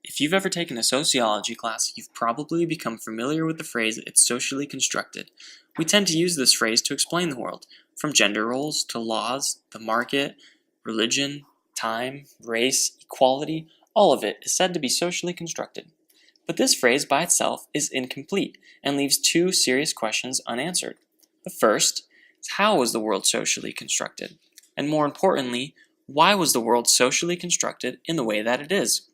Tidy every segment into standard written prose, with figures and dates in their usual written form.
If you've ever taken a sociology class, you've probably become familiar with the phrase, "it's socially constructed." We tend to use this phrase to explain the world, from gender roles to laws, the market, religion, time, race, equality, all of it is said to be socially constructed. But this phrase by itself is incomplete and leaves two serious questions unanswered. The first is, how was the world socially constructed? And more importantly, why was the world socially constructed in the way that it is?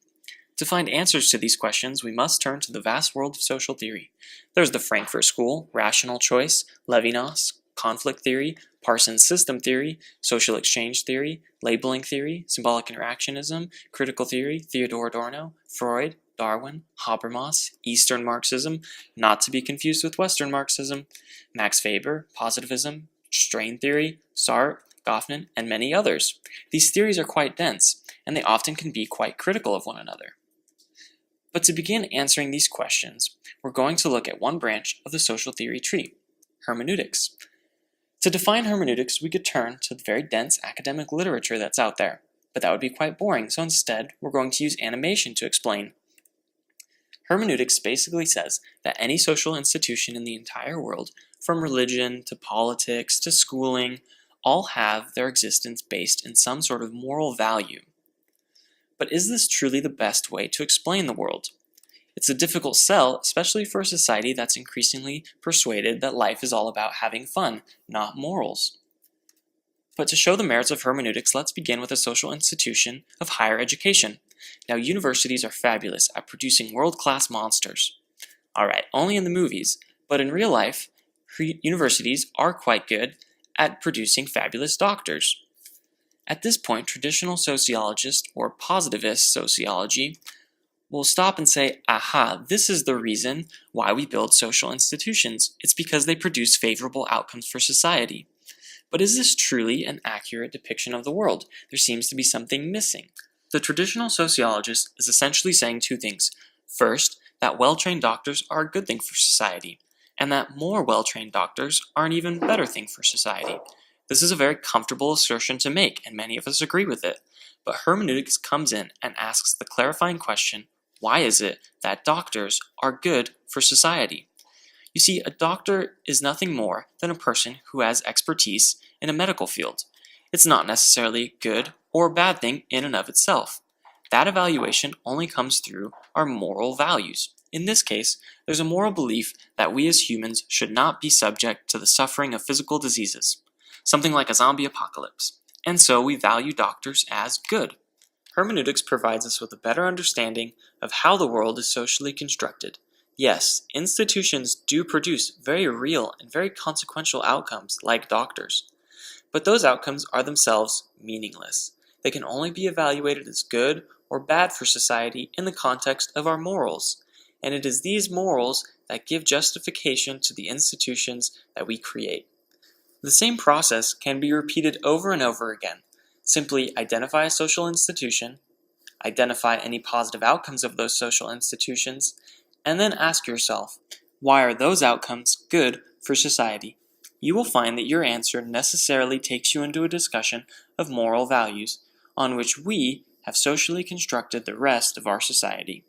To find answers to these questions, we must turn to the vast world of social theory. There's the Frankfurt School, rational choice, Levinas, conflict theory, Parsons system theory, social exchange theory, labeling theory, symbolic interactionism, critical theory, Theodor Adorno, Freud, Darwin, Habermas, Eastern Marxism, not to be confused with Western Marxism, Max Weber, positivism, strain theory, Sartre, Goffman, and many others. These theories are quite dense, and they often can be quite critical of one another. But to begin answering these questions, we're going to look at one branch of the social theory tree, hermeneutics. To define hermeneutics, we could turn to the very dense academic literature that's out there, but that would be quite boring, so instead, we're going to use animation to explain. Hermeneutics basically says that any social institution in the entire world, from religion to politics to schooling, all have their existence based in some sort of moral value. But is this truly the best way to explain the world? It's a difficult sell, especially for a society that's increasingly persuaded that life is all about having fun, not morals. But to show the merits of hermeneutics, let's begin with a social institution of higher education. Now, universities are fabulous at producing world-class monsters. Alright, only in the movies, but in real life, universities are quite good at producing fabulous doctors. At this point, traditional sociologists, or positivist sociology, will stop and say, aha, this is the reason why we build social institutions. It's because they produce favorable outcomes for society. But is this truly an accurate depiction of the world? There seems to be something missing. The traditional sociologist is essentially saying two things. First, that well-trained doctors are a good thing for society, and that more well-trained doctors are an even better thing for society. This is a very comfortable assertion to make, and many of us agree with it. But hermeneutics comes in and asks the clarifying question, why is it that doctors are good for society? You see, a doctor is nothing more than a person who has expertise in a medical field. It's not necessarily a good or bad thing in and of itself. That evaluation only comes through our moral values. In this case, there's a moral belief that we as humans should not be subject to the suffering of physical diseases, something like a zombie apocalypse, and so we value doctors as good. Hermeneutics provides us with a better understanding of how the world is socially constructed. Yes, institutions do produce very real and very consequential outcomes like doctors, but those outcomes are themselves meaningless. They can only be evaluated as good or bad for society in the context of our morals, and it is these morals that give justification to the institutions that we create. The same process can be repeated over and over again. Simply identify a social institution, identify any positive outcomes of those social institutions, and then ask yourself, why are those outcomes good for society? You will find that your answer necessarily takes you into a discussion of moral values, on which we have socially constructed the rest of our society.